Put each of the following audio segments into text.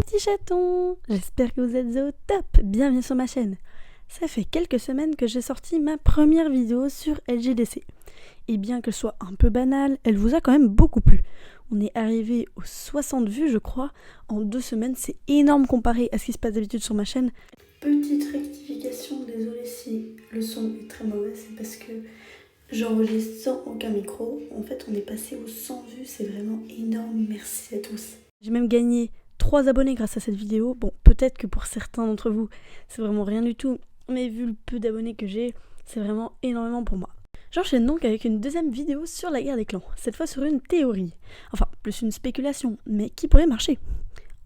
petits chatons, j'espère que vous êtes au top, bienvenue sur ma chaîne. Ça fait quelques semaines que j'ai sorti ma première vidéo sur LGDC. Et bien qu'elle soit un peu banale, elle vous a quand même beaucoup plu. On est arrivé aux 60 vues je crois, en 2 semaines, c'est énorme comparé à ce qui se passe d'habitude sur ma chaîne. Petite rectification, désolé si le son est très mauvais, c'est parce que j'enregistre sans aucun micro. En fait on est passé aux 100 vues, c'est vraiment énorme, merci à tous. J'ai même gagné 3 abonnés grâce à cette vidéo. Bon, peut-être que pour certains d'entre vous, c'est vraiment rien du tout, mais vu le peu d'abonnés que j'ai, c'est vraiment énormément pour moi. J'enchaîne donc avec une deuxième vidéo sur la guerre des clans, cette fois sur une théorie. Enfin, plus une spéculation, mais qui pourrait marcher.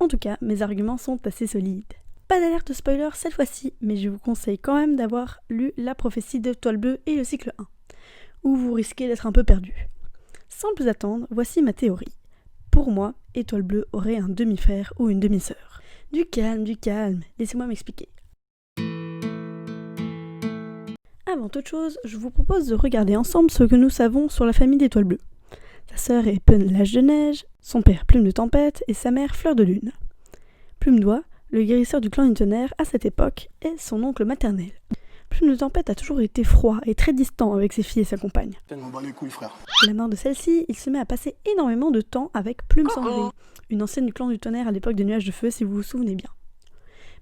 En tout cas, mes arguments sont assez solides. Pas d'alerte spoiler cette fois-ci, mais je vous conseille quand même d'avoir lu La prophétie de Toile Bleue et le cycle 1, où vous risquez d'être un peu perdu. Sans plus attendre, voici ma théorie. Pour moi, Étoile Bleue aurait un demi-frère ou une demi-sœur. Du calme, laissez-moi m'expliquer. Avant toute chose, je vous propose de regarder ensemble ce que nous savons sur la famille d'Étoile Bleue. Sa sœur est Pelage de Neige, son père Plume de Tempête et sa mère Fleur de Lune. Plume d'Oie, le guérisseur du clan du Tonnerre à cette époque, est son oncle maternel. Plume de Tempête a toujours été froid et très distant avec ses filles et sa compagne. Les couilles, frère. À la mort de celle-ci, il se met à passer énormément de temps avec Plume Cendrée, une ancienne du clan du Tonnerre à l'époque des Nuages de Feu si vous vous souvenez bien.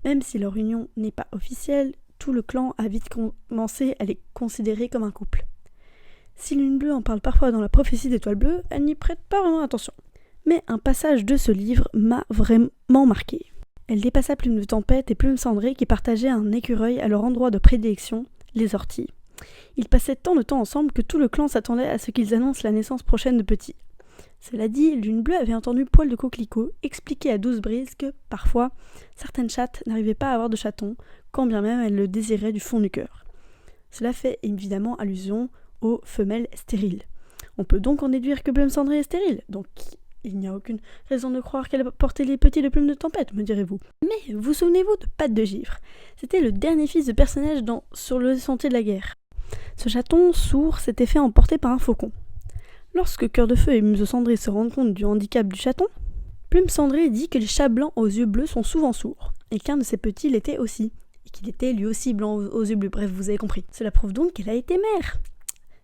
Même si leur union n'est pas officielle, tout le clan a vite commencé à les considérer comme un couple. Si Lune Bleue en parle parfois dans la prophétie d'Étoile Bleue, elle n'y prête pas vraiment attention. Mais un passage de ce livre m'a vraiment marqué. Elle dépassa Plume de Tempête et Plume Cendrée qui partageaient un écureuil à leur endroit de prédilection, les orties. Ils passaient tant de temps ensemble que tout le clan s'attendait à ce qu'ils annoncent la naissance prochaine de petits. Cela dit, Lune Bleue avait entendu Poil de Coquelicot expliquer à Douce Brise que, parfois, certaines chattes n'arrivaient pas à avoir de chatons, quand bien même elles le désiraient du fond du cœur. Cela fait évidemment allusion aux femelles stériles. On peut donc en déduire que Plume Cendrée est stérile, donc il n'y a aucune raison de croire qu'elle a porté les petits de Plume de Tempête, me direz-vous. Mais vous souvenez-vous de Patte de Givre? C'était le dernier fils de personnage sur le sentier de la guerre. Ce chaton sourd s'était fait emporter par un faucon. Lorsque Cœur de Feu et Muse Cendrée se rendent compte du handicap du chaton, Plume Cendrée dit que les chats blancs aux yeux bleus sont souvent sourds, et qu'un de ses petits l'était aussi, et qu'il était lui aussi blanc aux yeux bleus, bref, vous avez compris. Cela prouve donc qu'elle a été mère.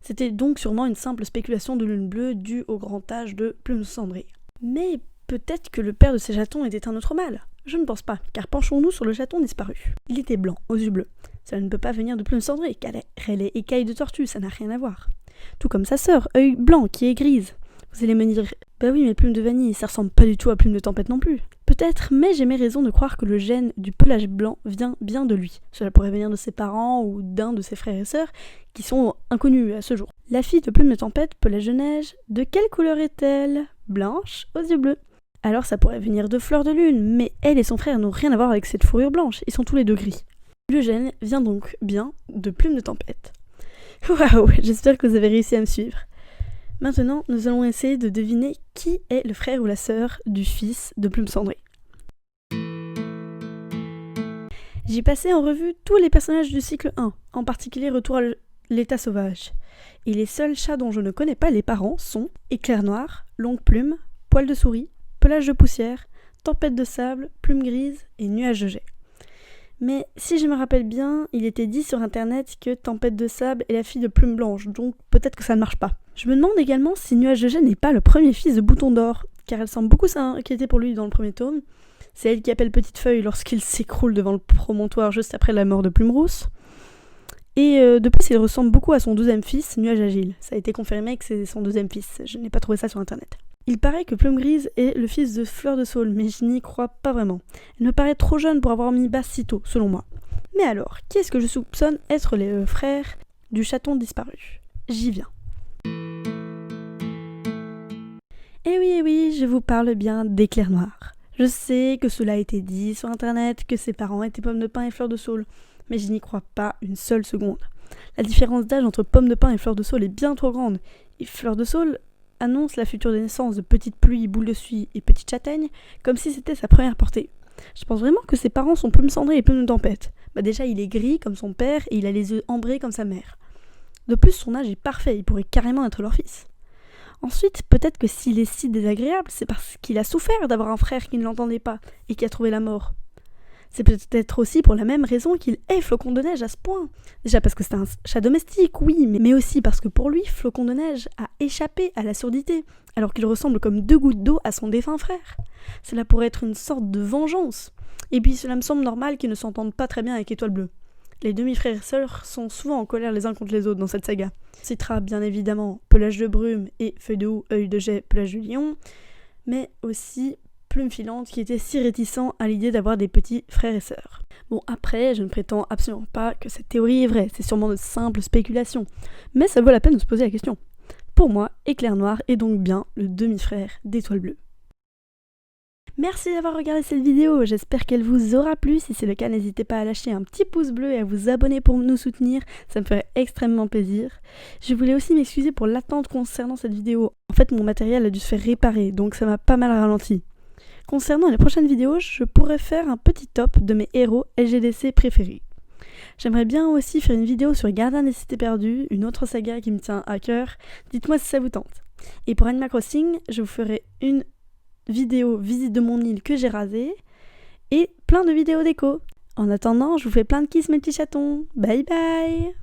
C'était donc sûrement une simple spéculation de Lune Bleue due au grand âge de Plume Cendrée. Mais peut-être que le père de ces chatons était un autre mâle. Je ne pense pas, car penchons-nous sur le chaton disparu. Il était blanc, aux yeux bleus. Cela ne peut pas venir de Plume Cendrée, car elle est écaille de tortue, ça n'a rien à voir. Tout comme sa sœur, œil blanc, qui est grise. Vous allez me dire, bah oui, mais Plume de Vanille, ça ressemble pas du tout à Plume de Tempête non plus. Peut-être, mais j'ai mes raisons de croire que le gène du pelage blanc vient bien de lui. Cela pourrait venir de ses parents ou d'un de ses frères et sœurs, qui sont inconnus à ce jour. La fille de Plume de Tempête, Pelage de Neige, de quelle couleur est-elle? Blanche, aux yeux bleus. Alors ça pourrait venir de Fleur de Lune, mais elle et son frère n'ont rien à voir avec cette fourrure blanche, ils sont tous les deux gris. Le gène vient donc bien de Plume de Tempête. Waouh, j'espère que vous avez réussi à me suivre. Maintenant, nous allons essayer de deviner qui est le frère ou la sœur du fils de Plume Cendrée. J'ai passé en revue tous les personnages du cycle 1, en particulier Retour à l'état sauvage. Et les seuls chats dont je ne connais pas les parents sont Éclair Noir, Longue Plume, Poil de Souris, Pelage de Poussière, Tempête de Sable, Plume Grise et Nuage de Jet. Mais si je me rappelle bien, il était dit sur internet que Tempête de Sable est la fille de Plume Blanche, donc peut-être que ça ne marche pas. Je me demande également si Nuage de Jet n'est pas le premier fils de Bouton d'Or, car elle semble beaucoup s'inquiéter pour lui dans le premier tome. C'est elle qui appelle Petite Feuille lorsqu'il s'écroule devant le promontoire juste après la mort de Plume Rousse. Et de plus, il ressemble beaucoup à son 12e fils, Nuage Agile. Ça a été confirmé que c'est son 2e fils, je n'ai pas trouvé ça sur internet. Il paraît que Plume Grise est le fils de Fleur de Saule, mais je n'y crois pas vraiment. Elle me paraît trop jeune pour avoir mis bas si tôt, selon moi. Mais alors, qui est-ce que je soupçonne être les frères du chaton disparu? J'y viens. Eh oui, je vous parle bien d'Éclair Noir. Je sais que cela a été dit sur internet, que ses parents étaient Pomme de Pin et Fleur de Saule, mais je n'y crois pas une seule seconde. La différence d'âge entre Pomme de Pin et Fleur de Saule est bien trop grande, et Fleur de Saule annonce la future naissance de Petite Pluie, Boule de Suie et Petite Châtaigne comme si c'était sa première portée. Je pense vraiment que ses parents sont Plume Cendrée et Plume de Tempête. Déjà il est gris comme son père et il a les yeux ambrés comme sa mère. De plus son âge est parfait, il pourrait carrément être leur fils. Ensuite, peut-être que s'il est si désagréable, c'est parce qu'il a souffert d'avoir un frère qui ne l'entendait pas et qui a trouvé la mort. C'est peut-être aussi pour la même raison qu'il hait Flocon de Neige à ce point. Déjà parce que c'est un chat domestique, oui, mais aussi parce que pour lui, Flocon de Neige a échappé à la surdité, alors qu'il ressemble comme 2 gouttes d'eau à son défunt frère. Cela pourrait être une sorte de vengeance. Et puis cela me semble normal qu'ils ne s'entendent pas très bien avec Étoile Bleue. Les demi-frères et sœurs sont souvent en colère les uns contre les autres dans cette saga. On citera bien évidemment Pelage de Brume et Feuille de Houx, Œil de Jet, Pelage de Lion, mais aussi Plume Filante qui était si réticent à l'idée d'avoir des petits frères et sœurs. Bon, après, je ne prétends absolument pas que cette théorie est vraie, c'est sûrement de simples spéculations, mais ça vaut la peine de se poser la question. Pour moi, Éclair Noir est donc bien le demi-frère d'Étoile Bleue. Merci d'avoir regardé cette vidéo, j'espère qu'elle vous aura plu. Si c'est le cas, n'hésitez pas à lâcher un petit pouce bleu et à vous abonner pour nous soutenir, ça me ferait extrêmement plaisir. Je voulais aussi m'excuser pour l'attente concernant cette vidéo. En fait, mon matériel a dû se faire réparer, donc ça m'a pas mal ralenti. Concernant les prochaines vidéos, je pourrais faire un petit top de mes héros LGDC préférés. J'aimerais bien aussi faire une vidéo sur les Gardiens des Cités Perdues, une autre saga qui me tient à cœur. Dites-moi si ça vous tente. Et pour Animal Crossing, je vous ferai une vidéo visite de mon île que j'ai rasée et plein de vidéos déco. En attendant, je vous fais plein de kisses mes petits chatons. Bye bye!